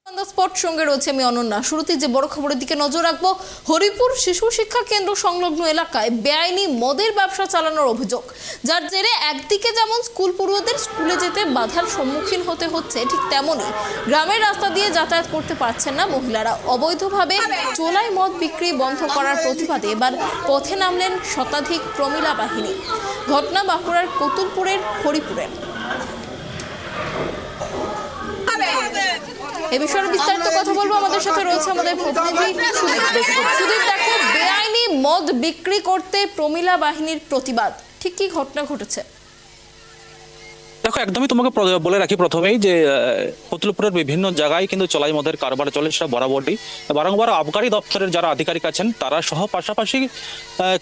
Spot সঙ্গে রয়েছে আমি অনন্যা। শুরুতে যে বড় খবরের দিকে নজর রাখবো, হরিপুর শিশু শিক্ষা কেন্দ্র সংলগ্ন এলাকায় বেআইনি মদের ব্যবসা চালানোর অভিযোগ, যার জেরে একদিকে যেমন স্কুল পড়ুয়াদের স্কুলে যেতে বাধার সম্মুখীন হতে হচ্ছে, ঠিক তেমনই গ্রামের রাস্তা দিয়ে যাতায়াত করতে পারছেন না মহিলারা। অবৈধভাবে চোলাই মদ বিক্রি বন্ধ করার প্রতিবাদে এবার পথে নামলেন শতাধিক প্রমিলা বাহিনী। ঘটনা বাঁকুড়ার কতুলপুরের হরিপুরের। এই বিষয়ে বিস্তারিত কথা বলবো, আমাদের সাথে রয়েছে আমাদের প্রতিনিধি সুদীপ। দেখো, বেআইনি মদ বিক্রি করতে প্রমিলা বাহিনীর প্রতিবাদ, ঠিক কি ঘটনা ঘটেছে? দেখো, একদমই তোমাকে বলে রাখি প্রথমেই যে কতুলপুরের বিভিন্ন জায়গায় কিন্তু চোলাই মদের কারবার চলে, সেটা বরাবরই। বারংবার আবগারি দপ্তরের যারা আধিকারিক আছেন তারা সহ পাশাপাশি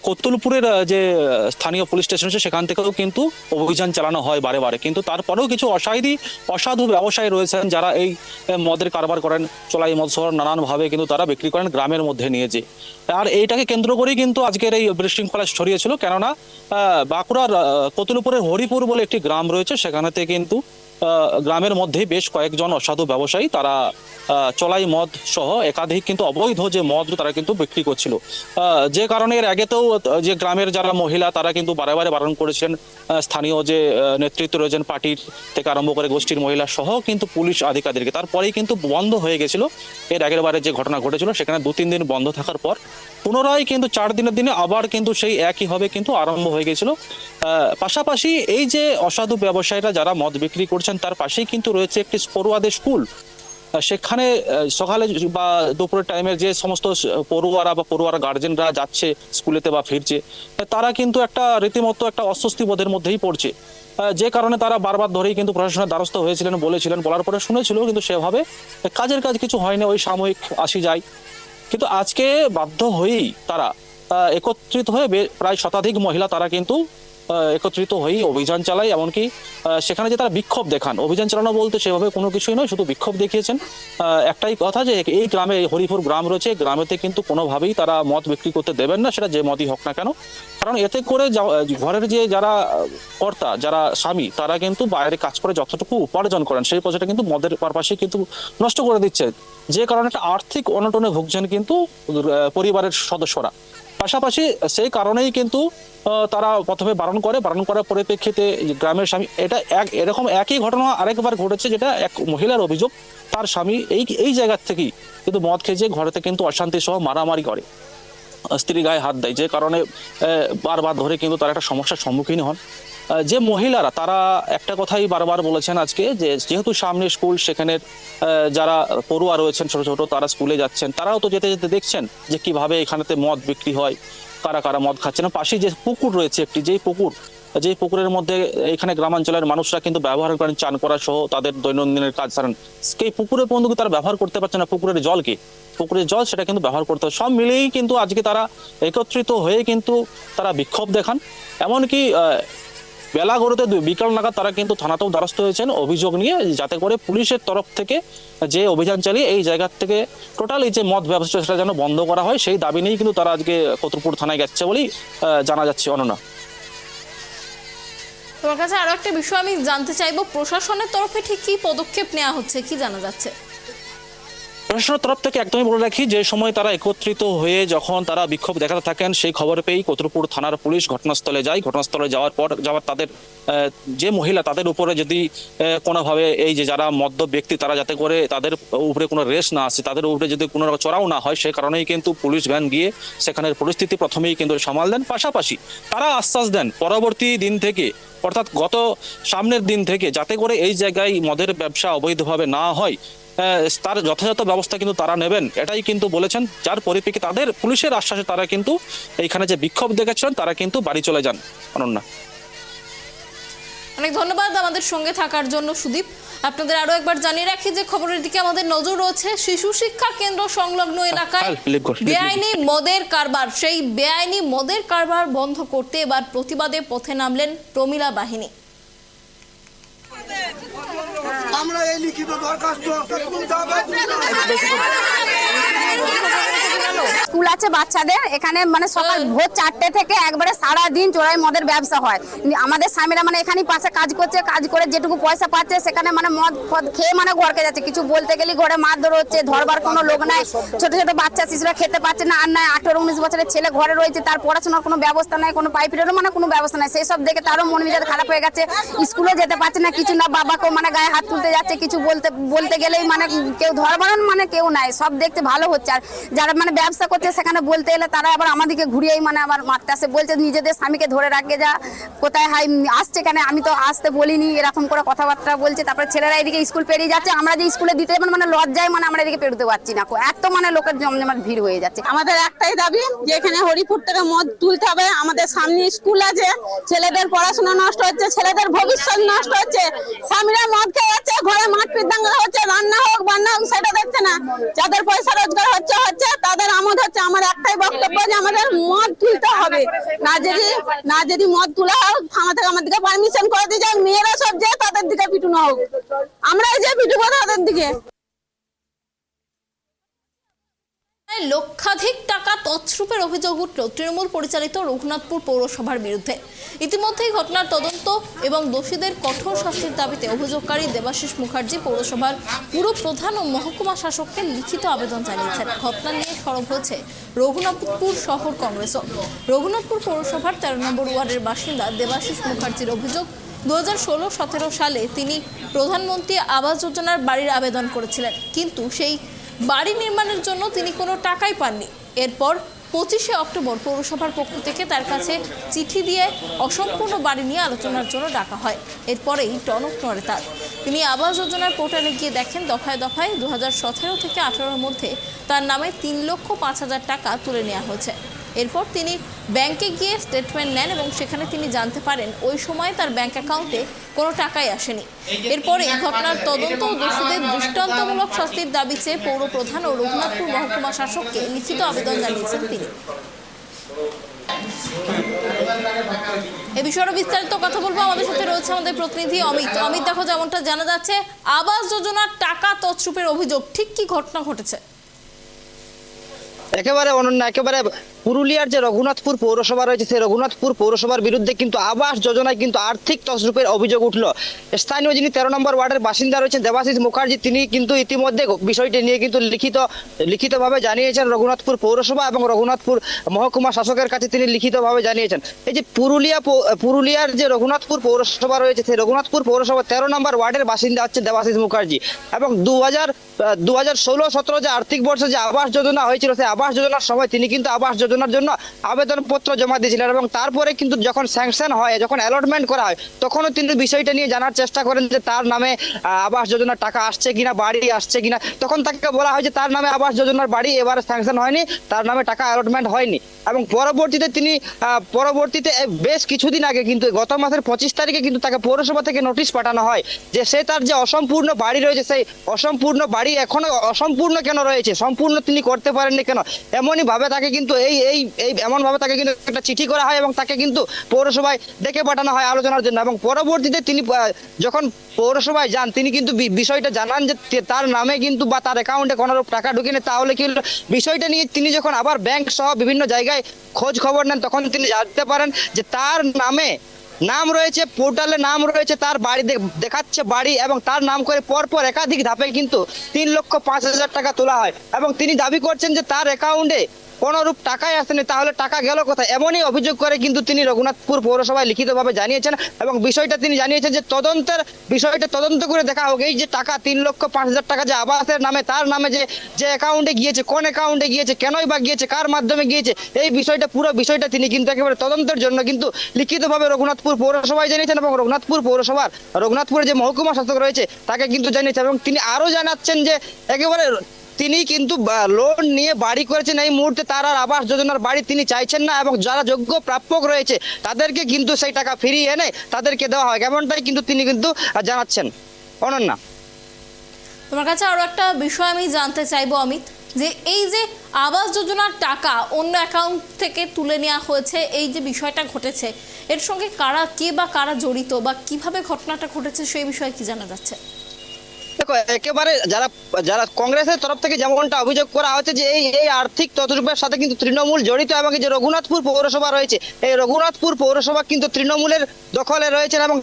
কতুলপুরের যে স্থানীয় পুলিশ স্টেশন আছে সেখান থেকেও কিন্তু অভিযান চালানো হয় বারে বারে, কিন্তু তারপরেও কিছু অসাধু ব্যবসায়ী রয়েছেন যারা এই মদের কারবার করেন, চোলাই মদ সহ নানানভাবে কিন্তু তারা বিক্রি করেন গ্রামের মধ্যে নিয়ে যে। আর এইটাকে কেন্দ্র করেই কিন্তু আজকের এই বিশৃঙ্খলা ছড়িয়েছিল, কেননা বাঁকুড়ার কতুলপুরের হরিপুর বলে একটি গ্রাম রয়েছে, সেখানেতে কিন্তু গ্রামের মধ্যে বেশ কয়েকজন অসাধু ব্যবসায়ী তারা চোলাই মদ সহ একাধিক কিন্তু অবৈধ যে মদ তারা কিন্তু বিক্রি করছিল, যে কারণে এর আগেতেও যে গ্রামের যারা মহিলা তারা কিন্তু বারে বারে বারণ করেছিলেন স্থানীয় যে নেতৃত্ব রয়েছেন পার্টির থেকে আরম্ভ করে গোষ্ঠীর মহিলা সহ কিন্তু পুলিশ আধিকারিককে। তারপরেই কিন্তু বন্ধ হয়ে গেছিল। এর আগের বারে যে ঘটনা ঘটেছিল সেখানে 2-3 দিন বন্ধ থাকার পর পুনরায় কিন্তু 4 দিনের দিনে আবার কিন্তু সেই একইভাবে কিন্তু আরম্ভ হয়ে গেছিল। পাশাপাশি এই যে অসাধু ব্যবসায়ীরা যারা মদ বিক্রি করছেন তার পাশেই কিন্তু রয়েছে একটি পড়ুয়াদের স্কুল। সেখানে সকালে বা দুপুরের টাইমের যে সমস্ত পড়ুয়ারা গার্জেনরা যাচ্ছে স্কুলেতে বা ফিরছে, তারা কিন্তু একটা রীতিমতো একটা অস্বস্তি বোধের মধ্যেই পড়ছে, যে কারণে তারা বারবার ধরেই কিন্তু প্রশাসনের দ্বারস্থ হয়েছিলেন, বলার পরে শুনেছিল, কিন্তু সেভাবে কাজের কাজ কিছু হয়নি, ওই সাময়িক আসি যায়। কিন্তু আজকে বাধ্য হয়েই তারা একত্রিত হয়ে প্রায় শতাধিক মহিলা তারা কিন্তু একত্রিত হয়েই অভিযান চালায়। এমনকি সেখানে যে তারা বিক্ষোভ দেখান, অভিযান চালানো বলতে সেভাবে কোনো কিছুই নয়, শুধু বিক্ষোভ দেখিয়েছেন। একটাই কথা যে এই গ্রামে, হরিপুর গ্রাম রয়েছে, গ্রামেতে কিন্তু কোনোভাবেই তারা মদ বিক্রি করতে দেবেন না, সেটা যে মদই হোক না কেন। কারণ এতে করে ঘরের যে যারা কর্তা, যারা স্বামী, তারা কিন্তু বাইরে কাজ করে যতটুকু উপার্জন করেন সেই পয়সাটা কিন্তু মদের পারপাসে কিন্তু নষ্ট করে দিচ্ছে, যে কারণে একটা আর্থিক অনটনে ভুগছেন কিন্তু পরিবারের সদস্যরা। পাশাপাশি সেই কারণেই কিন্তু তারা প্রথমে বারণ করার পরিপ্রেক্ষিতে গ্রামের স্বামী, এরকম একই ঘটনা আরেকবার ঘটেছে, যেটা এক মহিলার অভিযোগ তার স্বামী এই জায়গার থেকেই কিন্তু মদ খেয়ে ঘরেতে কিন্তু অশান্তি সহ মারামারি করে, স্ত্রী গায়ে হাত দেয়, যে কারণে বারবার ধরে কিন্তু তারা একটা সমস্যার সম্মুখীন হন। যে মহিলারা তারা একটা কথাই বারবার বলেছেন আজকে, যে যেহেতু সামনে স্কুল, সেখানে যারা পড়ুয়া রয়েছেন ছোট ছোট, তারা স্কুলে যাচ্ছেন, তারাও তো যেতে যেতে দেখছেন যে কিভাবে এখানেতে মদ বিক্রি হয়, কারা কারা মদ খাচ্ছেন। পাশে যে পুকুর রয়েছে একটি, যেই পুকুরের মধ্যে এখানে গ্রামাঞ্চলের মানুষরা কিন্তু ব্যবহার করেন চান করা সহ তাদের দৈনন্দিনের কাজ সারেন, সেই পুকুরের বন্ধুকে তারা ব্যবহার করতে পারছে না, পুকুরের জল সেটা কিন্তু ব্যবহার করতে হয়। সব মিলেই কিন্তু আজকে তারা একত্রিত হয়ে কিন্তু তারা বিক্ষোভ দেখান। এমনকি বেলা গড়তে বিকাল নাগাদ তারা কিন্তু থানাতেও দ্বারস্থ হয়েছেন অভিযোগ নিয়ে, যাতে করে পুলিশের তরফ থেকে যে অভিযান চালিয়ে এই জায়গা থেকে টোটাল এই যে মদ ব্যবসা সেটা যেন বন্ধ করা হয়, সেই দাবি নিয়েই কিন্তু তারা আজকে কতুলপুর থানায় গেছে বলেই জানা যাচ্ছে। অনন্যা, তোমার কাছে আরো একটা বিষয় আমি জানতে চাইবো, প্রশাসনের তরফে ঠিক কি পদক্ষেপ নেওয়া হচ্ছে, কি জানা যাচ্ছে? প্রশাসনের তরফ থেকে একদমই বলে রাখি, যে সময় তারা একত্রিত হয়ে যখন তারা বিক্ষোভ দেখাতে থাকেন, সেই খবর পেয়েই কতুলপুর থানার পুলিশ ঘটনাস্থলে যায়। ঘটনাস্থলে যাওয়ার তাদের যে মহিলা, তাদের উপরে যদি কোনোভাবে এই যে যারা মদ্য ব্যক্তি, তারা যাতে করে তাদের উপরে কোনো রেস না আসে, তাদের উপরে যদি কোনো চড়াও না হয়, সেই কারণেই কিন্তু পুলিশ ভ্যান গিয়ে সেখানের পরিস্থিতি প্রথমেই কিন্তু সামাল দেন। পাশাপাশি তারা আশ্বাস দেন পরবর্তী দিন থেকে, অর্থাৎ গত সামনের দিন থেকে, যাতে করে এই জায়গায় মদের ব্যবসা অবৈধভাবে না হয়, তার যথাযথ ব্যবস্থা কিন্তু তারা নেবেন, এটাই কিন্তু বলেছেন। যার পরিপ্রেক্ষিতে তাদের পুলিশের আশ্বাসে তারা কিন্তু এইখানে যে বিক্ষোভ দেখেছিলেন তারা কিন্তু বাড়ি চলে যান। অনন্যা, অনেক ধন্যবাদ আমাদের সঙ্গে থাকার জন্য সুদীপ। আপনাদের আরো একবার জানিয়ে রাখি যে খবরের দিকে আমাদের নজর রয়েছে শিশু শিক্ষা কেন্দ্র সংলগ্ন এলাকায় বেআইনি মদের কারবার, সেই বেআইনি মদের কারবার বন্ধ করতে এবার প্রতিবাদে পথে নামলেন প্রমিলা বাহিনী। আমরা এই লিখিত দরখাস্ত ঘটালো? স্কুল আছে বাচ্চাদের এখানে, মানে সকাল ভোর 4টে থেকে একবারে সারাদিন চোরাই মদের ব্যবসা হয়। আমাদের স্বামীরা মানে এখানেই পাশে কাজ করছে, কাজ করে যেটুকু পয়সা পাচ্ছে সেখানে মানে মদ ফদ খেয়ে মানে ঘরকে যাচ্ছে। কিছু বলতে গেলে ঘরে মারধর হচ্ছে, ধরবার কোনো লোক নাই। ছোট ছোট বাচ্চা শিশুরা খেতে পাচ্ছে না, আর নাই 18-19 বছরের ছেলে ঘরে রয়েছে, তার পড়াশোনার কোনো ব্যবস্থা নাই, কোনো পাইপেরও মানে কোনো ব্যবস্থা নাই। সেই সব দেখে তারও মন মেজাজ খারাপ হয়ে গেছে, স্কুলে যেতে পারছে না কিছু না, বাবাকেও মানে গায়ে হাত তুলতে যাচ্ছে। কিছু বলতে গেলেই মানে কেউ ধরবার মানে কেউ নাই, সব দেখতে ভালো হচ্ছে। আর যারা মানে ব্যবসা করছে সেখানে বলতে এলে তারা আবার আমাদেরকে ঘুরিয়েই মানে আবার মারতে আসে, বলছে নিজেদের স্বামীকে ধরে রাখে যা, কোথায় হাই আসছে কেন, আমি তো আসতে বলিনি, এরকম করে কথাবার্তা বলছে। তারপরে ছেলেরা এদিকে স্কুল পেরিয়ে যাচ্ছে, আমরা যে স্কুলে দিতে যাবেন মানে লজ্জায় মানে আমরা এদিকে পেরোতে পারছি না, এত মানে লোকের জমজমাট ভিড় হয়ে যাচ্ছে। আমাদের একটাই দাবি যে এখানে হরিপুর থেকে মদ তুলতে হবে। আমাদের সামনে স্কুল আছে, ছেলেদের পড়াশোনা নষ্ট হচ্ছে, ছেলেদের ভবিষ্যৎ নষ্ট হচ্ছে। স্বামীরা মদ খেয়ে যাচ্ছে, ঘরে মারপিট দাঙ্গা হচ্ছে, রান্না হোক বান্না হোক সেটা দেখছে না। যাদের পয়সা রোজগার হচ্ছে তাদের আমোদ হচ্ছে। আমার একটাই বক্তব্য যে আমাদের মদ তুলতে হবে, না যদি মদ তোলা হোক থানা থেকে আমাদেরকে পারমিশন করে দিয়ে যাক, মেয়েরা সব যে তাদের দিকে পিটুনো হোক, আমরাই যে পিটুবো তাদের দিকে। লক্ষাধিক টাকা তছরূপের অভিযোগ উঠল তৃণমূল পরিচালিত রঘুনাথপুর পৌরসভার বিরুদ্ধে। ইতিমধ্যেই ঘটনার তদন্ত এবং দোষীদের কঠোর শাস্তির দাবিতে অভিযোগকারী দেবাশিস মুখার্জি পৌরসভার পুর প্রধান ও মহকুমা শাসককে লিখিত আবেদন জানিয়েছেন। ঘটনা নিয়ে সরব হয়েছে রঘুনাথপুর শহর কংগ্রেসও। রঘুনাথপুর পৌরসভার 13 নম্বর ওয়ার্ডের বাসিন্দা দেবাশিস মুখার্জির অভিযোগ, 2016-17 সালে তিনি প্রধানমন্ত্রী আবাস যোজনার বাড়ির আবেদন করেছিলেন, কিন্তু সেই বাড়ি নির্মাণের জন্য তিনি কোনো টাকাই পাননি। এরপর 25শে অক্টোবর পৌরসভার পক্ষ থেকে তার কাছে চিঠি দিয়ে অসম্পূর্ণ বাড়ি নিয়ে আলোচনার জন্য ডাকা হয়। এরপরেই টনক নড়ে তার। তিনি আবাস যোজনার পোর্টালে গিয়ে দেখেন দফায় দফায় 2017 থেকে 18-র মধ্যে তার নামে 3,05,000 টাকা তুলে নেওয়া হয়েছে। এরপর তিনি ব্যাংকে গিয়ে স্টেটমেন্ট নেন এবং সেখানে তিনি জানতে পারেন ওই সময় তার ব্যাংক অ্যাকাউন্টে কোনো টাকাই আসেনি। এরপরে এই ঘটনার তদন্ত ও দোষীদের দৃষ্টান্তমূলক শাস্তির দাবি চেয়ে পৌর প্রধান ও রঘুনাথপুর মহকুমা শাসককে লিখিত আবেদন জানিয়েছেন তিনি। এ বিষয়ে বিস্তারিত কথা বলবো, আমাদের সাথে রয়েছে আমাদের প্রতিনিধি অমিত। দেখো, যেমনটা জানা যাচ্ছে আবাস যোজনার টাকা তছরূপের অভিযোগ, ঠিক কি ঘটনা ঘটেছে? একেবারে অনন্য, একেবারে পুরুলিয়ার যে রঘুনাথপুর পৌরসভা রয়েছে সেই রঘুনাথপুর পৌরসভার বিরুদ্ধে কিন্তু আবাস যোজনায় কিন্তু আর্থিক তছরূপের অভিযোগ উঠল। স্থানীয় যিনি 13 নম্বর ওয়ার্ডের বাসিন্দা রয়েছেন দেবাশিস মুখার্জি, তিনি কিন্তু ইতিমধ্যে বিষয়টি নিয়ে কিন্তু লিখিতভাবে জানিয়েছেন রঘুনাথপুর পৌরসভা এবং রঘুনাথপুর মহকুমা শাসকের কাছে তিনি লিখিতভাবে জানিয়েছেন। এই যে পুরুলিয়ার যে রঘুনাথপুর পৌরসভা রয়েছে সেই রঘুনাথপুর পৌরসভা 13 নম্বর ওয়ার্ডের বাসিন্দা হচ্ছে দেবাশিস মুখার্জি, এবং 2016-17 যে আর্থিক বর্ষে যে আবাস যোজনা হয়েছিল সেই আবাস যোজনার সময় তিনি কিন্তু আবাস যোজনার জন্য আবেদনপত্র জমা দিয়েছিলেন, এবং তারপরে কিন্তু যখন স্যাংশন হয়, যখন অ্যালটমেন্ট করা হয়, তখনও তিনি বিষয়টা নিয়ে জানার চেষ্টা করেন যে তার নামে আবাস যোজনার টাকা আসছে কিনা, বাড়ি আসছে কিনা। তখন তাকে বলা হয় যে তার নামে আবাস যোজনার বাড়ি এবারে স্যাংশন হয়নি, তার নামে টাকা অ্যালটমেন্ট হয়নি। এবং পরবর্তীতে বেশ কিছুদিন আগে কিন্তু গত মাসের 25 তারিখে কিন্তু তাকে পৌরসভা থেকে নোটিশ পাঠানো হয় যে সে তার যে অসম্পূর্ণ বাড়ি রয়েছে সেই অসম্পূর্ণ বাড়ি এখনো অসম্পূর্ণ কেন রয়েছে, সম্পূর্ণ তিনি করতে পারেননি কেন, এমনই ভাবে তাকে কিন্তু এমন ভাবে তাকে কিন্তু একটা চিঠি করা হয় এবং তাকে কিন্তু পৌরসভায় ডেকে পাঠানো হয় আলোচনার জন্য। এবং পরবর্তীতে তিনি যখন পৌরসভায় যান তিনি কিন্তু বিষয়টা জানান যে তার নামে কিন্তু বা তার অ্যাকাউন্টে কোনো টাকা ঢুকেনি। তাহলে কি বিষয়টা নিয়ে তিনি যখন আবার ব্যাংক সহ বিভিন্ন জায়গায় খোঁজ খবর নেন তখন তিনি জানতে পারেন যে তার নামে নাম রয়েছে, পোর্টালে নাম রয়েছে, তার বাড়ি দেখাচ্ছে বাড়ি, এবং তার নাম করে পরপর একাধিক ধাপে কিন্তু 3,05,000 টাকা তোলা হয়। এবং তিনি দাবি করছেন যে তার অ্যাকাউন্টে কোনরূপ টাকাই আসেনি, তাহলে টাকা গেল কোথায়, এমনই অভিযোগ করে কিন্তু তিনি রঘুনাথপুর পৌরসভায় লিখিতভাবে জানিয়েছেন। এবং বিষয়টা তিনি জানিয়েছেন যে বিষয়টা তদন্ত করে দেখা হোক, এই যে টাকা 3,05,000 টাকা যে আবাসের নামে তার নামে যে অ্যাকাউন্টে গিয়েছে, কোন অ্যাকাউন্টে গিয়েছে, কেনই বা গিয়েছে, কার মাধ্যমে গিয়েছে, এই পুরো বিষয়টা তিনি কিন্তু একেবারে তদন্তের জন্য কিন্তু লিখিতভাবে রঘুনাথপুর পৌরসভায় জানিয়েছেন। এবং রঘুনাথপুরের যে মহকুমা শাসক রয়েছে তাকে কিন্তু জানিয়েছেন। এবং তিনি আরো জানাচ্ছেন যে একেবারে তিনি কিন্তু লোন নিয়ে বাড়ি করেছেন, এই মুহূর্তে তার আর আবাস যোজনার বাড়ি তিনি চাইছেন না, এবং যারা যোগ্য প্রাপক রয়েছে তাদেরকে কিন্তু সেই টাকা ফিরিয়ে এনে তাদেরকে দেওয়া হয়, এমনটাই কিন্তু তিনি কিন্তু জানাচ্ছেন। অনন্যা, তোমার কাছে আরো একটা বিষয় আমি জানতে চাইবো অমিত, যে এই যে আবাস যোজনার টাকা অন্য অ্যাকাউন্ট থেকে তুলে নেওয়া হয়েছে, এই যে বিষয়টা ঘটেছে এর সঙ্গে কারা জড়িত বা কিভাবে ঘটনাটা ঘটেছে সেই বিষয়ে কি জানা যাচ্ছে? দেখো একেবারে যারা যারা কংগ্রেসের তরফ থেকে যেমনটা অভিযোগ করা হচ্ছে যে এই আর্থিক তছরূপের সাথে কিন্তু তৃণমূল জড়িত, এবং এই যে রঘুনাথপুর পৌরসভা রয়েছে, এই রঘুনাথপুর পৌরসভা কিন্তু তৃণমূলের দখলে রয়েছে, এবং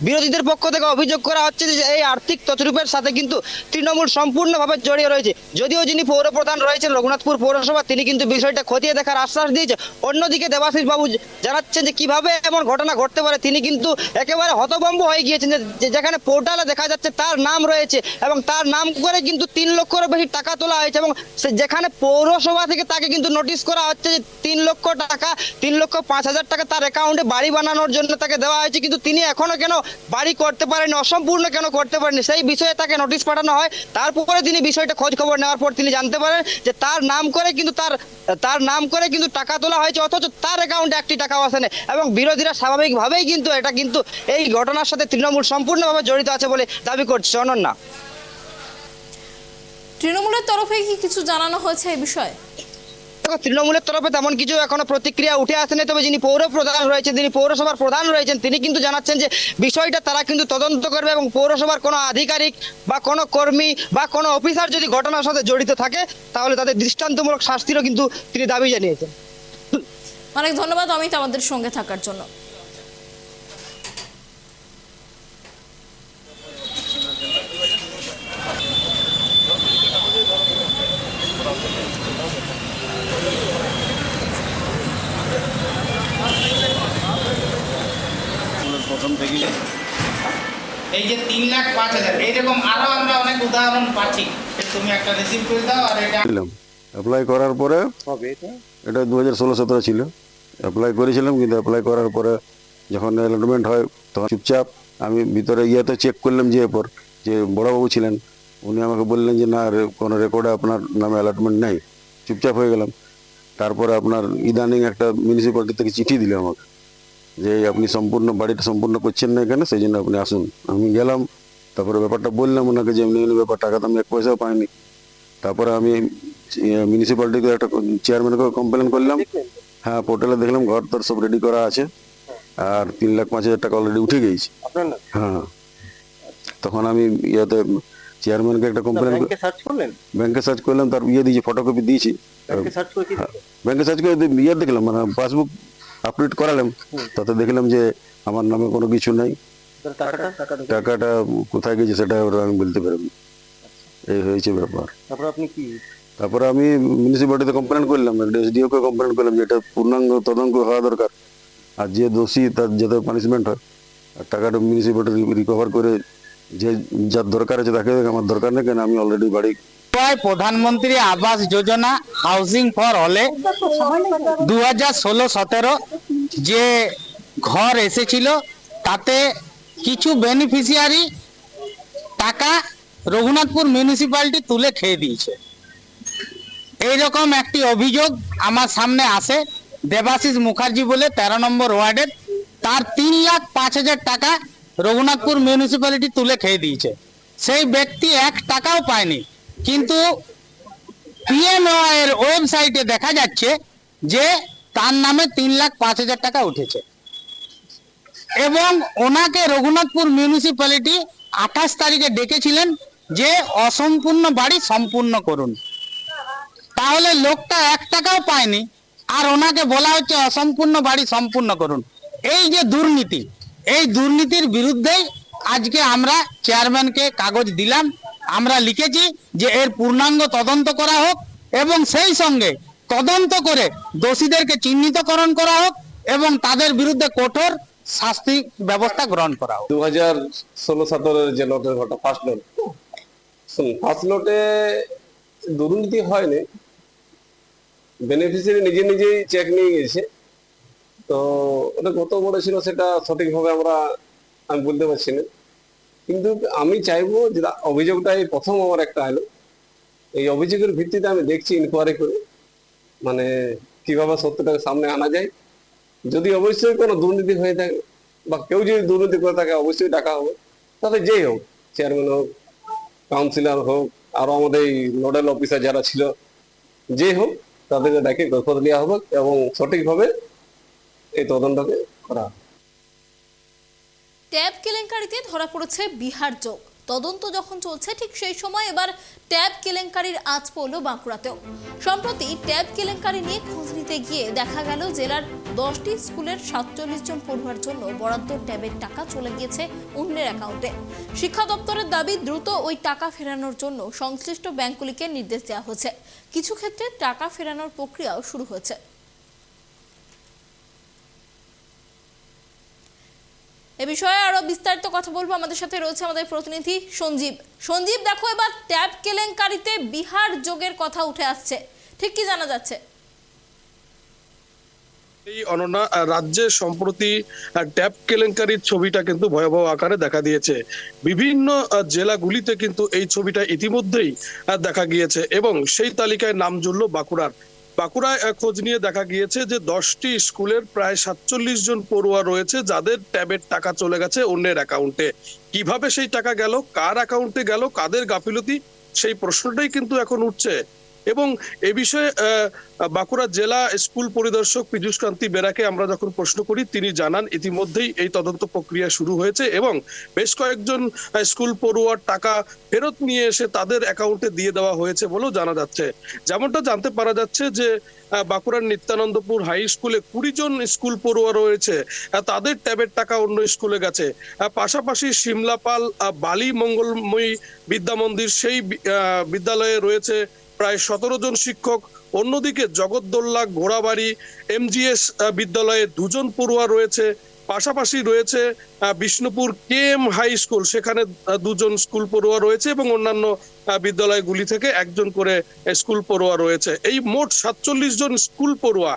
বিরোধীদের পক্ষ থেকে অভিযোগ করা হচ্ছে যে এই আর্থিক তছরূপের সাথে কিন্তু তৃণমূল সম্পূর্ণভাবে জড়িয়ে রয়েছে। যদিও যিনি পৌরপ্রধান রয়েছেন রঘুনাথপুর পৌরসভা, তিনি কিন্তু বিষয়টা খতিয়ে দেখার আশ্বাস দিয়েছে। অন্যদিকে দেবাশিস বাবু জানাচ্ছেন যে কিভাবে এমন ঘটনা ঘটতে পারে, তিনি কিন্তু একেবারে হতভম্ব হয়ে গিয়েছেন যে যেখানে পোর্টালে দেখা যাচ্ছে তার নাম রয়েছে এবং তার নাম করে কিন্তু 3 লক্ষের বেশি টাকা তোলা হয়েছে, এবং যেখানে পৌরসভা থেকে তাকে কিন্তু নোটিশ করা হচ্ছে যে 3 লক্ষ টাকা, 3,05,000 টাকা তার অ্যাকাউন্টে বাড়ি বানানোর জন্য তাকে দেওয়া হয়েছে, কিন্তু তিনি এখনো কেন বাড়ি করতে পারেননি, অসম্পূর্ণ কেন করতে পারেননি, সেই বিষয়ে তাকে নোটিশ পাঠানো হয়। তারপরে তিনি বিষয়টা খোঁজ খবর নেওয়ার পর তিনি জানতে পারেন যে তার নাম করে কিন্তু টাকা তোলা হয়েছে, অথচ তার অ্যাকাউন্টে 1টি টাকাও আসেনি, এবং বিরোধীরা স্বাভাবিকভাবেই কিন্তু এই ঘটনার সাথে তৃণমূল সম্পূর্ণভাবে জড়িত আছে বলে দাবি করছে। অনন্যা, তৃণমূলের তরফে কি কিছু জানানো হয়েছে এই বিষয়ে? দেখো তৃণমূলের তরফে তেমন কিছু এখনো প্রতিক্রিয়া উঠে আসেনি, তবে যিনি পৌরপ্রধান রয়েছেন, যিনি পৌরসভার প্রধান রয়েছেন, তিনি কিন্তু জানাচ্ছেন যে বিষয়টা তারা কিন্তু তদন্ত করবে, এবং পৌরসভার কোনো আধিকারিক বা কোনো কর্মী বা কোনো অফিসার যদি ঘটনার সাথে জড়িত থাকে তাহলে তাদের দৃষ্টান্তমূলক শাস্তিরও কিন্তু তিনি দাবি জানিয়েছেন। অনেক ধন্যবাদ অমিত আমাদের সঙ্গে থাকার জন্য। প্রথম থেকে এই যে 3,05,000 এইরকম আরো আমরা অনেক উদাহরণ পাচ্ছি। তুমি একটা রিসিভ করে দাও, আর এটা অ্যাপ্লাই করার পরে এটা 2016-17 ছিল, অ্যাপ্লাই করেছিলাম, কিন্তু অ্যাপ্লাই করার পরে যখন অ্যালটমেন্ট হয় তখন চুপচাপ আমি ভিতরে ইয়েতে চেক করলাম যে এরপর যে বড়বাবু ছিলেন উনি আমাকে বললেন যে না কোনো রেকর্ডে আপনার নামে অ্যালটমেন্ট নাই, চুপচাপ হয়ে গেলাম। তারপরে আপনার ইদানিং একটা মিউনিসিপ্যালিটি থেকে চিঠি দিল আমাকে যে আপনি বাড়িটা সম্পূর্ণ করছেন না এখানে, সেই জন্য আপনি আসুন। আমি গেলাম, তারপরে ব্যাপারটা বললাম ওনাকে যে এমনি এমনি ব্যাপার, টাকা তো আমি 1 পয়সাও পাইনি। তারপরে আমি মিউনিসিপ্যালিটিতে একটা চেয়ারম্যানকে কমপ্লেন করলাম। হ্যাঁ, পোর্টালে দেখলাম ঘর তোর সব রেডি করা আছে, আর 3,05,000 টাকা অলরেডি উঠে গেছে। হ্যাঁ, তখন আমি চেয়ারম্যানকে একটা কমপ্লেন ব্যাংকে সার্চ করলাম, তার দিয়েছি, ফটোকপি দিয়েছি। ব্যাংকে সার্চ করে দেখলাম, মানে পাসবুক আপডেট করালাম, তাতে দেখলাম যে আমার নামে কোনো কিছু নাই। টাকাটা কোথায় গেছে সেটা আমি বলতে পারবো। এই হয়েছে ব্যাপার। তারপরে আমি মিউনিসিপ্যালিটিতে কমপ্লেন করলাম, এসডিও কে কমপ্লেন করলাম যে এটা পূর্ণাঙ্গ তদন্ত হওয়া দরকার, আর যে দোষী তার যাতে পানিশমেন্ট হয়, আর টাকাটা মিউনিসিপ্যালিটি রিকভার করে যে যার দরকার আছে তাকে, আমার দরকার নেই, কেন আমি অলরেডি বাড়ি। প্রধানমন্ত্রী আবাস যোজনা হাউসিং ফর অলে 2016-17 যে ঘর এসেছিল তাতে কিছু বেনিফিশিয়ারি টাকা রঘুনাথপুর মিউনিসিপ্যালিটি তুলে খেয়ে দিয়েছে। এইরকম একটি অভিযোগ আমার সামনে আসে। দেবাশিস মুখার্জি বলে 13 নম্বর ওয়ার্ডের, তার 3,05,000 টাকা রঘুনাথপুর মিউনিসিপ্যালিটি তুলে খেয়ে দিয়েছে। সেই ব্যক্তি 1 টাকাও পায়নি, কিন্তু পিএমও এর ওয়েবসাইটে দেখা যাচ্ছে যে তার নামে 3,05,000 টাকা উঠেছে, এবং ওনাকে রঘুনাথপুর মিউনিসিপ্যালিটি 28 তারিখে ডেকেছিলেন যে অসম্পূর্ণ বাড়ি সম্পূর্ণ করুন। তাহলে লোকটা 1 টাকাও পায়নি, আর ওনাকে বলা হচ্ছে অসম্পূর্ণ বাড়ি সম্পূর্ণ করুন। এই যে দুর্নীতি, এই দুর্নীতির বিরুদ্ধেই আজকে আমরা চেয়ারম্যানকে কাগজ দিলাম। আমরা লিখেছি যে এর পূর্ণাঙ্গ তদন্ত করা হোক, এবং সেই সঙ্গে তদন্ত করে দোষীদেরকে চিহ্নিতকরণ করা হোক, এবং তাদের বিরুদ্ধে কঠোর শাস্তি ব্যবস্থা গ্রহণ করা হোক। 2016-17 যে লটের ঘটা ফার্স্ট লটে দুর্নীতি হয়নি, বেনিফিশিয়ারি নিজেই চেক নিয়ে গেছে। তো ওটা কত বড় ছিল সেটা সঠিকভাবে আমি বলতে পারছি না, কিন্তু আমি চাইবো যে অভিযোগটা এই প্রথম আমার একটা এলো, এই অভিযোগের ভিত্তিতে আমি দেখছি ইনকোয়ারি করে, মানে কিভাবে সত্যটাকে সামনে আনা যায়। যদি অবশ্যই কোনো দুর্নীতি হয়ে থাকে বা কেউ যদি দুর্নীতি করে থাকে অবশ্যই ডাকা হবে, তাহলে যেই হোক, চেয়ারম্যান হোক, কাউন্সিলর হোক, আরো আমাদের এই নোডাল অফিসার যারা ছিল, যে হোক, তাদেরকে ডেকে কৈফিয়ত দেওয়া হবে এবং সঠিকভাবে এই তদন্তকে করা হবে। ট্যাব কেলেঙ্কারিতে ধরা পড়েছে বিহার যোগ। তদন্ত যখন চলছে ঠিক সেই সময় এবার ট্যাব কেলেঙ্কারির আঁচ পড়ল বাঁকুড়াতেও। সম্প্রতি ট্যাব কেলেঙ্কারি নিয়ে খোঁজ নিতে গিয়ে দেখা গেল জেলার 10টি স্কুলের 47 জন পড়ুয়ার জন্য বরাদ্দ ট্যাবের টাকা চলে গিয়েছে অন্যের অ্যাকাউন্টে। শিক্ষা দপ্তরের দাবি, দ্রুত ওই টাকা ফেরানোর জন্য সংশ্লিষ্ট ব্যাংকগুলিকে নির্দেশ দেওয়া হয়েছে। কিছু ক্ষেত্রে টাকা ফেরানোর প্রক্রিয়াও শুরু হয়েছে। এ বিষয়ে আরো বিস্তারিত কথা বলবো, আমাদের সাথে রয়েছে আমাদের প্রতিনিধি সঞ্জীব। সঞ্জীব, দেখো এবার ট্যাব কেলেঙ্কারিতে বিহার যোগের কথা উঠে আসছে, ঠিক কি জানা যাচ্ছে? এই অনন্যা, রাজ্যে সম্প্রতি ট্যাব কেলেঙ্কারির ছবিটা কিন্তু ভয়াবহ আকারে দেখা দিয়েছে। বিভিন্ন জেলাগুলিতে কিন্তু এই ছবিটা ইতিমধ্যেই দেখা গিয়েছে এবং সেই তালিকায় নাম জুড়ল বাঁকুড়ার। বাঁকুড়ায় খোঁজ নিয়ে দেখা গিয়েছে যে 10টি স্কুলের প্রায় 47 জন পড়ুয়া রয়েছে যাদের ট্যাবের টাকা চলে গেছে অন্যের অ্যাকাউন্টে। কিভাবে সেই টাকা গেল, কার অ্যাকাউন্টে গেল, কাদের গাফিলতি, সেই প্রশ্নটাই কিন্তু এখন উঠছে। এবং এ বিষয়ে বাঁকুড়া জেলা স্কুল পরিদর্শক পীযূষ কান্তি বেরাকে আমরা যখন প্রশ্ন করি, তিনি জানান ইতিমধ্যেই এই তদন্ত প্রক্রিয়া শুরু হয়েছে এবং বেশ কয়েকজন স্কুল পড়ুয়ার টাকা ফেরত নিয়ে এসে তাদের অ্যাকাউন্টে দিয়ে দেওয়া হয়েছে বলেও জানা যাচ্ছে। যেমনটা জানতে পারা যাচ্ছে যে বাঁকুড়ার নিত্যানন্দপুর হাই স্কুলে 20 জন স্কুল পড়ুয়া রয়েছে, তাদের ট্যাবের টাকা অন্য স্কুলে গেছে। পাশাপাশি সিমলাপাল বালি মঙ্গলময়ী বিদ্যা মন্দির, সেই বিদ্যালয়ে রয়েছে প্রায় 17 জন শিক্ষক। অন্যদিকে জগৎদোল্লা ঘোড়াবাড়ি MGS বিদ্যালয়ে 2 জন পড়ুয়া রয়েছে। পাশাপাশি রয়েছে বিষ্ণুপুর KM হাই স্কুল, সেখানে 2 জন স্কুল পড়ুয়া রয়েছে এবং অন্যান্য বিদ্যালয়গুলি থেকে 1 জন করে স্কুল পড়ুয়া রয়েছে। এই মোট 47 জন স্কুল পড়ুয়া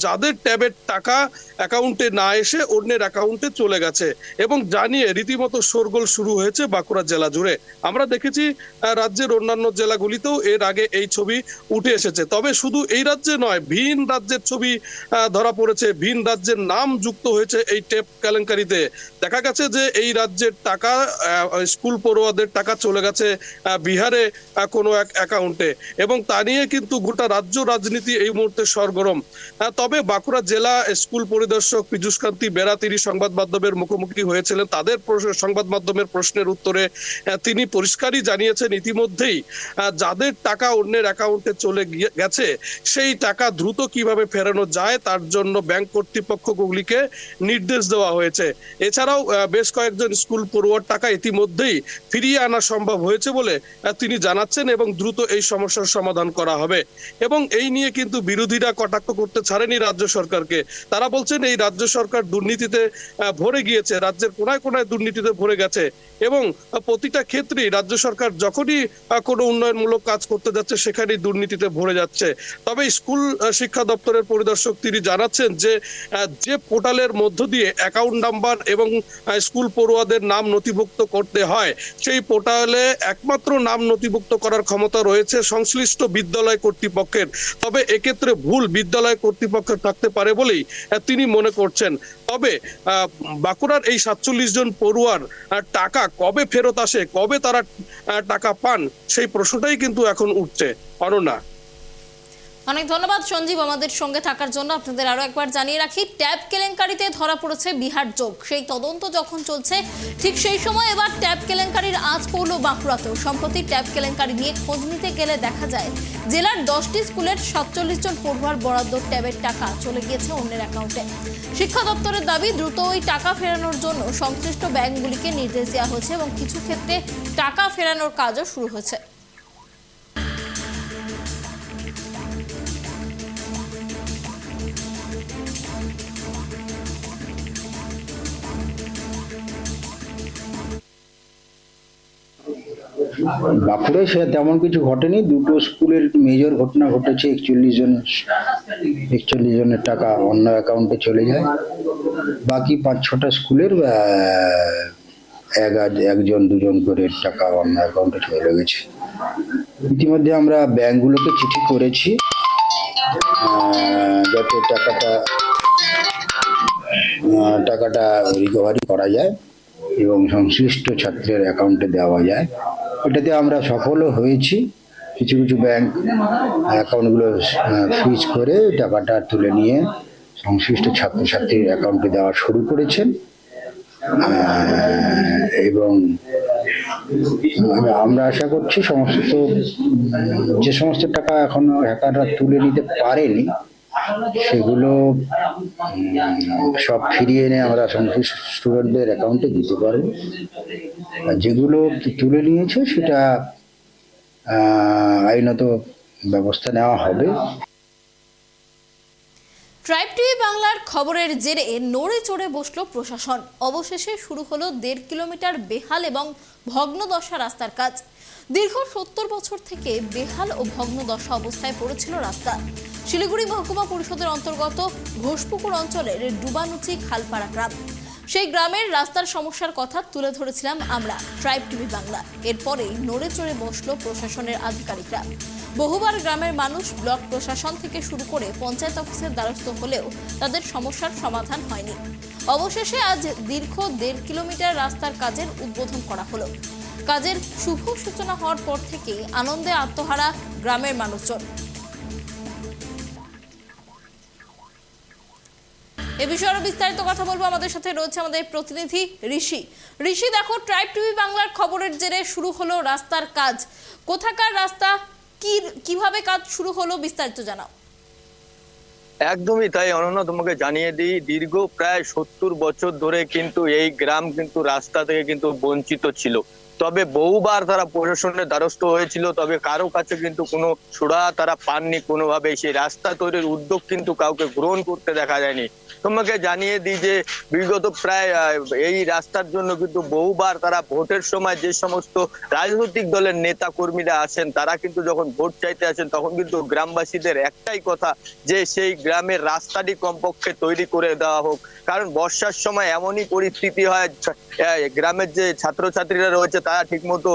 যাদের ট্যাবের টাকা অ্যাকাউন্টে না এসে অন্যের অ্যাকাউন্টে চলে গেছে এবং জানিয়ে রীতিমতো শোরগোল শুরু হয়েছে বাঁকুড়া জেলা জুড়ে। আমরা দেখেছি রাজ্যের অন্যান্য জেলাগুলিতেও এর আগে এই ছবি উঠে এসেছে। তবে শুধু এই রাজ্যে নয়, ভিন রাজ্যের ছবি ধরা পড়েছে, ভিন রাজ্যের নাম যুক্ত হয়েছে এই ট্যাব কেলেঙ্কারিতে। দেখা গেছে যে এই রাজ্যের টাকা, স্কুল পড়ুয়াদের টাকা চলে গেছে বিহারে কোনো এক অ্যাকাউন্টে এবং তা নিয়ে কিন্তু গোটা রাজ্য রাজনীতি এই মুহূর্তে সরগরম। তবে বাঁকুড়া জেলা স্কুল পরিদর্শক পীযূষ কান্তি বেরা তিনি সংবাদ মাধ্যমের মুখোমুখি হয়েছিলেন। তাদের সংবাদ মাধ্যমের প্রশ্নের উত্তরে তিনি পরিষ্কারই জানিয়েছেন ইতিমধ্যেই যাদের টাকা অন্যের অ্যাকাউন্টে চলে গেছে সেই টাকা দ্রুত কিভাবে ফেরানো যায় তার জন্য ব্যাংক কর্তৃপক্ষগুলিকে নির্দেশ দেওয়া হয়েছে। এছাড়াও বেশ কয়েকজন স্কুল পড়ুয়ার টাকা ইতিমধ্যেই ফিরিয়ে আনা সম্ভব হয়েছে বলে তিনি জানাচ্ছেন এবং দ্রুত এই সমস্যার সমাধান করা হবে। এবং এই নিয়ে কিন্তু বিরোধীরা কটাক্ষ করতে ছাড়েনি রাজ্য সরকারকে। তারা বলছেন এই রাজ্য সরকার দুর্নীতিতে ভরে গিয়েছে, রাজ্যের কোনায় কোনায় দুর্নীতিতে ভরে গেছে এবং প্রতিটা ক্ষেত্রেই রাজ্য সরকার যখনই কোনো উন্নয়নমূলক কাজ করতে যাচ্ছে সেখানেই দুর্নীতিতে ভরে যাচ্ছে। তবে স্কুল শিক্ষা দপ্তরের পরিদর্শক তিনি জানাচ্ছেন যে পোর্টালের মধ্য দিয়ে অ্যাকাউন্ট নাম্বার এবং স্কুল পড়ুয়াদের নাম নথিভুক্ত করতে হয়, সেই পোর্টালে একমাত্র নাম নথিভুক্ত করার ক্ষমতা রয়েছে সংশ্লিষ্ট বিদ্যালয় কর্তৃপক্ষের। তবে এক্ষেত্রে ভুল বিদ্যালয় কর্তৃপক্ষের থাকতে পারে বলেই তিনি মনে করছেন। তবে বাঁকুড়ার এই 47 জন পড়ুয়ার টাকা কবে ফেরত আসে, কবে তারা টাকা পান, সেই প্রশ্নটাই কিন্তু এখন উঠছে। অনন্যা, অনেক ধন্যবাদ সঞ্জীব আমাদের সঙ্গে থাকার জন্য। আপনাদের আরো একবার জানিয়ে রাখি, ট্যাব কেলেঙ্কারিতে ধরা পড়েছে বিহার যোগ, সেই তদন্ত যখন চলছে ঠিক সেই সময় এবার ট্যাব কেলেঙ্কারির আঁচ পড়ল বাঁকুড়াতেও। সম্প্রতি ট্যাব কেলেঙ্কারি নিয়ে খোঁজ নিতে গেলে দেখা যায় জেলার 10টি স্কুলের 47 জন পড়ুয়ার বরাদ্দ ট্যাবের টাকা চলে গিয়েছে অন্যের অ্যাকাউন্টে। শিক্ষা দপ্তরের দাবি, দ্রুত ওই টাকা ফেরানোর জন্য সংশ্লিষ্ট ব্যাংকগুলিকে নির্দেশ দেওয়া হয়েছে এবং কিছু ক্ষেত্রে টাকা ফেরানোর কাজও শুরু হয়েছে। বাঁকুড়ায় সে তেমন কিছু ঘটেনি। 2টো স্কুলের মেজর ঘটনা ঘটেছে। 41 জনের টাকা অন্য অ্যাকাউন্টে চলে যায়। বাকি 5-6টা স্কুলের 1-2 জন করে টাকা অন্য অ্যাকাউন্টে চলে গেছে। ইতিমধ্যে আমরা ব্যাংকগুলোকে চিঠি করেছি যাতে টাকাটা রিকভারি করা যায় এবং সংশ্লিষ্ট ছাত্রের অ্যাকাউন্টে দেওয়া যায়। এটাতে আমরা সফলও হয়েছি। কিছু কিছু ব্যাংক অ্যাকাউন্টগুলো ফ্রিজ করে টাকাটা তুলে নিয়ে সংশ্লিষ্ট ছাত্রছাত্রীর অ্যাকাউন্টে দেওয়া শুরু করেছেন এবং আমরা আশা করছি সমস্ত যে সমস্ত টাকা এখনো হ্যাকাররা তুলে নিতে পারেনি সেগুলো সব ফিরিয়ে এনে আমরা সংশ্লিষ্ট স্টুডেন্টদের অ্যাকাউন্টে দিতে পারবো। আর যেগুলো তুলে নিয়েছে সেটা আইনত ব্যবস্থা নেওয়া হবে। ট্রাইব টিভি বাংলার খবরের জেরে নড়ে চড়ে বসলো প্রশাসন। অবশেষে শুরু হলো 1.5 কিলোমিটার বেহাল এবং ভগ্নদশা রাস্তার কাজ। দীর্ঘ 70 বছর থেকে বেহাল ও ভগ্নদশা অবস্থায় পড়েছিল রাস্তা। শিলিগুড়ি মহকুমা পরিষদের অন্তর্গত ঘোষপুকুর অঞ্চলের ডুবানুচি খালপাড়া গ্রাম। সেই গ্রামের রাস্তার সমস্যার কথা তুলে ধরেছিলাম আমরা ট্রাইব টিভি বাংলা। এরপরেই নড়ে চড়ে বসলো প্রশাসনের আধিকারিকরা। বহুবার গ্রামের মানুষ ব্লক প্রশাসন থেকে শুরু করে পঞ্চায়েত অফিসের দ্বারস্থ হলেও তাদের সমস্যার সমাধান হয়নি। অবশেষে আজ দীর্ঘ 1.5 কিলোমিটার রাস্তার কাজের উদ্বোধন করা হলো। কাজের শুভ সূচনা হওয়ার পর থেকেই আনন্দে আত্মহারা গ্রামের মানুষজন। এ বিষয়ে আরো বিস্তারিত কথা বলবো, আমাদের সাথে রয়েছে আমাদের প্রতিনিধি ঋষি। ঋষি, দেখো ট্রাইব টিভি বাংলার খবরের জেরে শুরু হলো রাস্তার কাজ। কোথাকার রাস্তা, কিভাবে কাজ শুরু হলো, বিস্তারিত জানাও। একদমই তাই অনন্য, তোমাকে জানিয়ে দিই দীর্ঘ প্রায় 70 বছর ধরে কিন্তু এই গ্রাম কিন্তু রাস্তা থেকে কিন্তু বঞ্চিত ছিল। তবে বহুবার তারা প্রশাসনের দ্বারস্থ হয়েছিল, তবে কারো কাছে কিন্তু কোনো সুরা তারা পাননি কোনোভাবে। সেই রাস্তা তৈরির উদ্যোগ কিন্তু কাউকে গ্রহণ করতে দেখা যায়নি। তোমাকে জানিয়ে দিই যে বিগত প্রায় এই রাস্তার জন্য কিন্তু বহুবার তারা ভোটের সময় যে সমস্ত রাজনৈতিক দলের নেতা কর্মীরা আসেন তারা কিন্তু যখন ভোট চাইতে আসেন তখন কিন্তু গ্রামবাসীদের একটাই কথা যে সেই গ্রামের রাস্তাটি কমপক্ষে তৈরি করে দেওয়া হোক। কারণ বর্ষার সময় এমনই পরিস্থিতি হয়, গ্রামের যে ছাত্রছাত্রীরা রয়েছে তারা ঠিকমতো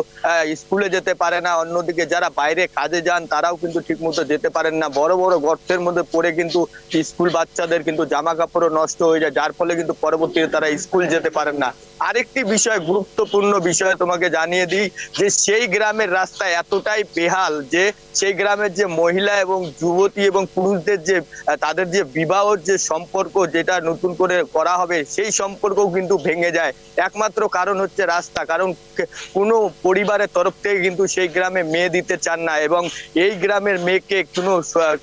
স্কুলে যেতে পারে না, অন্যদিকে যারা বাইরে কাজে যান তারাও কিন্তু ঠিকমতো যেতে পারেন না। বড় বড় গর্তের মধ্যে পড়ে কিন্তু স্কুল বাচ্চাদের কিন্তু জামা কাপড়ও নষ্ট হয়ে যায়, যার ফলে কিন্তু পরবর্তীতে তারা স্কুল যেতে পারেন না। আরেকটি বিষয়, গুরুত্বপূর্ণ বিষয় তোমাকে জানিয়ে দিই যে সেই গ্রামের রাস্তা এতটাই বেহাল যে সেই গ্রামের যে মহিলা এবং যুবতী এবং পুরুষদের যে তাদের যে বিবাহর যে সম্পর্ক যেটা নতুন করে করা হবে সেই সম্পর্কও কিন্তু ভেঙে যায়। একমাত্র কারণ হচ্ছে রাস্তা। কারণ কোনো পরিবারের তরফ থেকে কিন্তু সেই গ্রামে মেয়ে দিতে চান না এবং এই গ্রামের মেয়েকে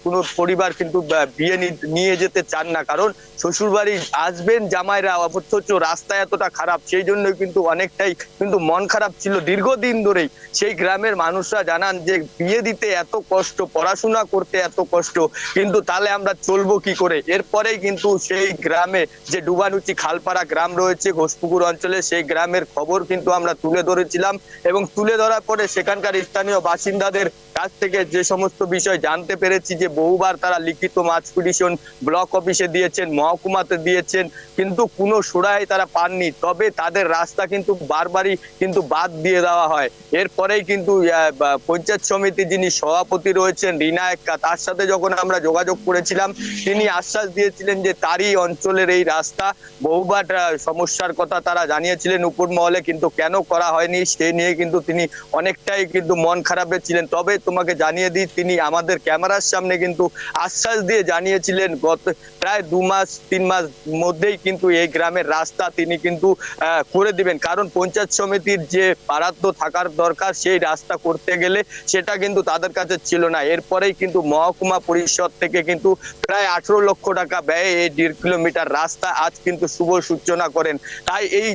কোনো পরিবার কিন্তু বিয়ে নিয়ে যেতে চান না, কারণ শ্বশুরবাড়ি আসবেন জামাইরা, অথচ রাস্তা এতটা খারাপ। সেই জন্য কিন্তু অনেকটাই কিন্তু মন খারাপ ছিল দীর্ঘদিন ধরেই। সেই গ্রামের মানুষরা জানান যে বিয়ে দিতে এত কষ্ট, পড়াশোনা করতে এত কষ্ট, কিন্তু তাহলে আমরা চলবো কি করে। এরপরেই কিন্তু সেই গ্রামে যে ডুবানুচি খালপাড়া গ্রাম রয়েছে ঘোষপুকুর অঞ্চলে, সেই গ্রামের খবর কিন্তু আমরা তুলে ধরেছিলাম এবং তুলে ধরার পরে সেখানকার স্থানীয় বাসিন্দাদের কাছ থেকে যে সমস্ত বিষয় জানতে পেরেছি যে বহুবার তারা লিখিত মাছ পিটিশন ব্লক অফিসে দিয়েছেন, মহকুমাতে দিয়েছেন, কিন্তু কোনো সুরাই তারা পাননি। তবে তাদের রাস্তা কিন্তু বারবারই কিন্তু বাদ দিয়ে দেওয়া হয়। এরপরেই কিন্তু পঞ্চায়েত সমিতি যিনি সভাপতি রয়েছেন রিনা এক্কা, তার সাথে যখন আমরা যোগাযোগ করেছিলাম তিনি আশ্বাস দিয়েছিলেন যে তারই অঞ্চলের এই রাস্তা, বহুবার সমস্যার কথা তারা জানিয়েছিলেন উপর মহলে, কিন্তু কেন করা হয়নি সেই নিয়ে কিন্তু তিনি অনেকটাই কিন্তু মন খারাপে ছিলেন। তবে তোমাকে জানিয়ে দিই তিনি আমাদের ক্যামেরার সামনে কিন্তু আশ্বাস দিয়ে জানিয়েছিলেন গত প্রায় 2-3 মাস মধ্যেই কিন্তু এই গ্রামের রাস্তা তিনি কিন্তু করে দিবেন। কারণ পঞ্চায়েত সমিতির যে বরাদ্দ থাকার দরকার সেই রাস্তা করতে গেলে সেটা কিন্তু তাদের কাছে ছিল না। এরপরেই কিন্তু মহকুমা পরিষদ থেকে কিন্তু প্রায় 18 লক্ষ টাকা ব্যয়ে এই 1.5 কিলোমিটার রাস্তা আজ কিন্তু শুভ সূচনা করেন। তাই এই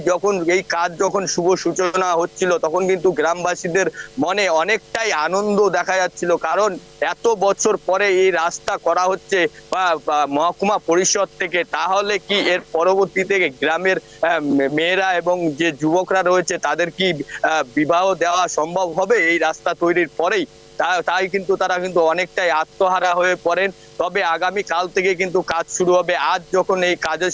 কাজ যখন শুভ সূচনা হচ্ছিল তখন কিন্তু গ্রামবাসীদের মনে অনেকটাই আনন্দ দেখা যাচ্ছিল, কারণ এত বছর পরে এই রাস্তা করা হচ্ছে মহকুমা পরিষদ থেকে। তাহলে কি এর পরবর্তীতে গ্রামের মেয়েরা এবং যে যুবকরা রয়েছে তাদের কি বিবাহ দেওয়া সম্ভব হবে এই রাস্তা তৈরির পরেই? তাই কিন্তু তারা কিন্তু অনেকটাই আত্মহারা হয়ে পড়েন। তবে আগামী কাল থেকে কিন্তু কাজ শুরু হবে। আজ যখন এই কাজের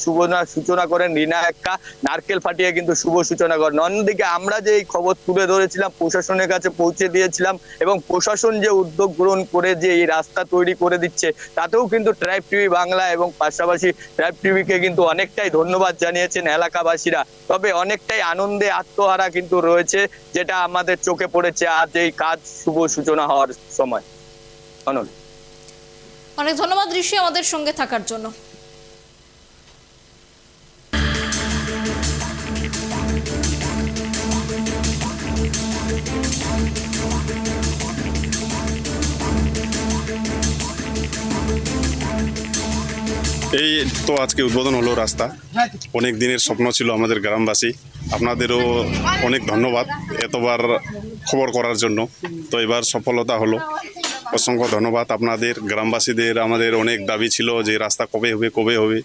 সূচনা করেন রিনা এক্কা, নারকেল ফাটিয়ে কিন্তু শুভ সূচনা করেন। অন্যদিকে আমরা যে এই খবর তুলে ধরেছিলাম প্রশাসনের কাছে পৌঁছে দিয়েছিলাম এবং প্রশাসন যে উদ্যোগ গ্রহণ করে যে এই রাস্তা তৈরি করে দিচ্ছে তাতেও কিন্তু ট্রাইব টিভি বাংলা এবং পাশাপাশি ট্রাইব টিভিকে কিন্তু অনেকটাই ধন্যবাদ জানিয়েছেন এলাকাবাসীরা। তবে অনেকটাই আনন্দে আত্মহারা কিন্তু রয়েছে, যেটা আমাদের চোখে পড়েছে আজ এই কাজ শুভ সূচনা হওয়ার সময়। অনেক ধন্যবাদ ঋষি আমাদের সঙ্গে থাকার জন্য। এই তো আজকে উদ্বোধন হলো রাস্তা। অনেক দিনের স্বপ্ন ছিল আমাদের গ্রামবাসী। আপনাদেরও অনেক ধন্যবাদ এতবার খবর করার জন্য। তো এবার সফলতা হলো, অসংখ্য ধন্যবাদ আপনাদের গ্রামবাসীদের। আমাদের অনেক দাবি ছিল যে রাস্তা কবে হবে।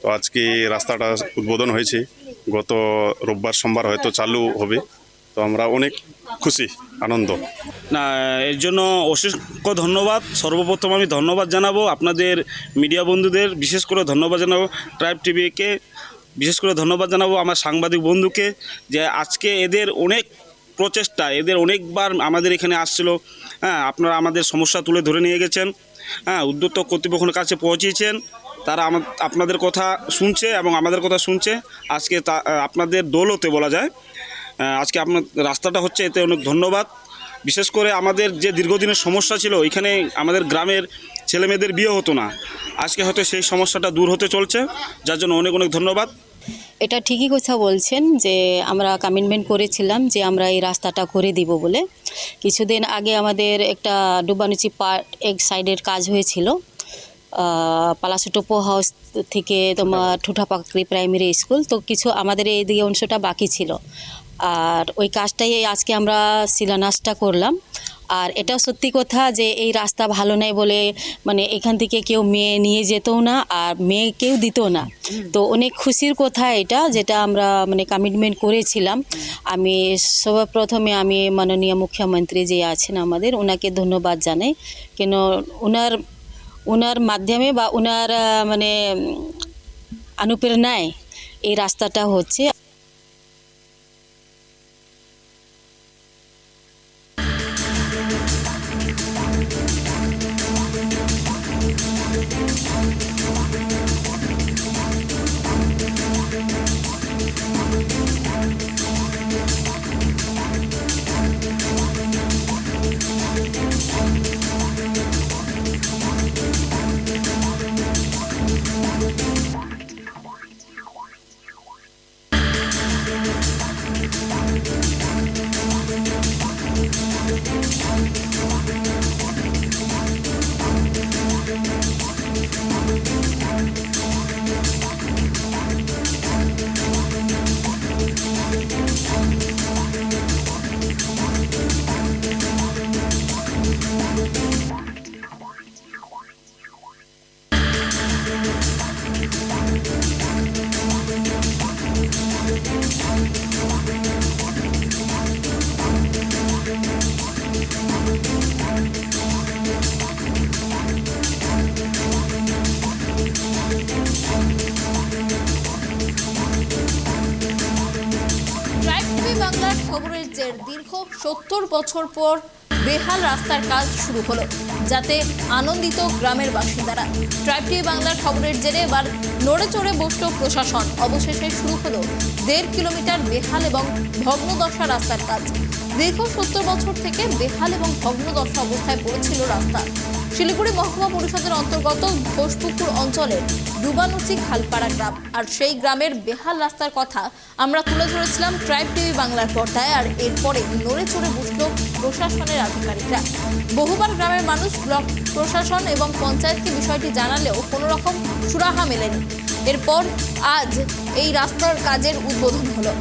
তো আজকে রাস্তাটা উদ্বোধন হয়েছে, গত রোববার সোমবার হয়তো চালু হবে। তো আমরা অনেক খুশি, আনন্দ। না, এর জন্য অসংখ্য ধন্যবাদ। সর্বপ্রথম আমি ধন্যবাদ জানাবো আপনাদের মিডিয়া বন্ধুদের, বিশেষ করে ধন্যবাদ জানাবো ট্রাইব টিভিকে, বিশেষ করে ধন্যবাদ জানাবো আমার সাংবাদিক বন্ধুকে, যে আজকে এদের অনেক প্রচেষ্টা, এদের অনেকবার আমাদের এখানে আসছিল। হ্যাঁ, আপনারা আমাদের সমস্যা তুলে ধরে নিয়ে গেছেন। হ্যাঁ, উদ্যোক্তা কর্তৃপক্ষের কাছে পৌঁছিয়েছেন। তারা আপনাদের কথা শুনছে এবং আমাদের কথা শুনছে। আজকে আপনাদের দৌলতে বলা যায় আজকে আপনার রাস্তাটা হচ্ছে, এতে অনেক ধন্যবাদ। বিশেষ করে আমাদের যে দীর্ঘদিনের সমস্যা ছিল, এখানে আমাদের গ্রামের ছেলেমেয়েদের বিয়ে হতো না, আজকে হয়তো সেই সমস্যাটা দূর হতে চলছে, যার জন্য অনেক অনেক ধন্যবাদ। এটা ঠিকই কথা বলছেন যে আমরা কমিটমেন্ট করেছিলাম যে আমরা এই রাস্তাটা করে দিব বলে। কিছুদিন আগে আমাদের একটা ডুবানুচি পার্ট এক সাইডের কাজ হয়েছিল, পালাসুটোপো হাউস থেকে তোমার ঠুঠাপাকড়ি প্রাইমারি স্কুল। তো কিছু আমাদের এই দিকে অংশটা বাকি ছিল, আর ওই কাজটাই আজকে আমরা শিলান্যাসটা করলাম। আর এটাও সত্যি কথা যে এই রাস্তা ভালো নেই বলে মানে এখান থেকে কেউ মেয়ে নিয়ে যেতও না, আর মেয়ে কেউ দিত না। তো অনেক খুশির কথা এটা, যেটা আমরা মানে কমিটমেন্ট করেছিলাম। আমি সর্বপ্রথমে আমি মাননীয় মুখ্যমন্ত্রী যে আছেন আমাদের, ওনাকে ধন্যবাদ জানাই, কেন ওনার মাধ্যমে বা ওনার মানে অনুপ্রেরণায় এই রাস্তাটা হচ্ছে। বাংলার খবরের জের দীর্ঘ 70 বছর পর বেহাল রাস্তার কাজ শুরু হলো, যাতে আনন্দিত গ্রামের বাসিন্দারা। ট্রাইব টিভি বাংলার খবরের জেরে এবার নড়ে চড়ে বসল প্রশাসন। অবশেষে শুরু হলো 1.5 কিলোমিটার বেহাল এবং ভগ্নদশা রাস্তার কাজ। দীর্ঘ 70 বছর থেকে বেহাল এবং ভগ্নদশা অবস্থায় পড়েছিল রাস্তা। শিলিগুড়ি মহকুমা পরিষদের অন্তর্গত ঘোষপুকুর অঞ্চলের ডুবানুচি খালপাড়া গ্রাম, আর সেই গ্রামের বেহাল রাস্তার কথা আমরা তুলে ধরেছিলাম ট্রাইব টিভি বাংলার পর্দায়। আর এরপরে নড়ে চড়ে বসল প্রশাসনের আধিকারিকরা। বহুবার গ্রামের মানুষ ব্লক প্রশাসন এবং পঞ্চায়েতকে বিষয়টি জানালেও কোনো রকম সুরাহা মেলেনি। এরপর আজ এই রাস্তার কাজের উদ্বোধন হলো।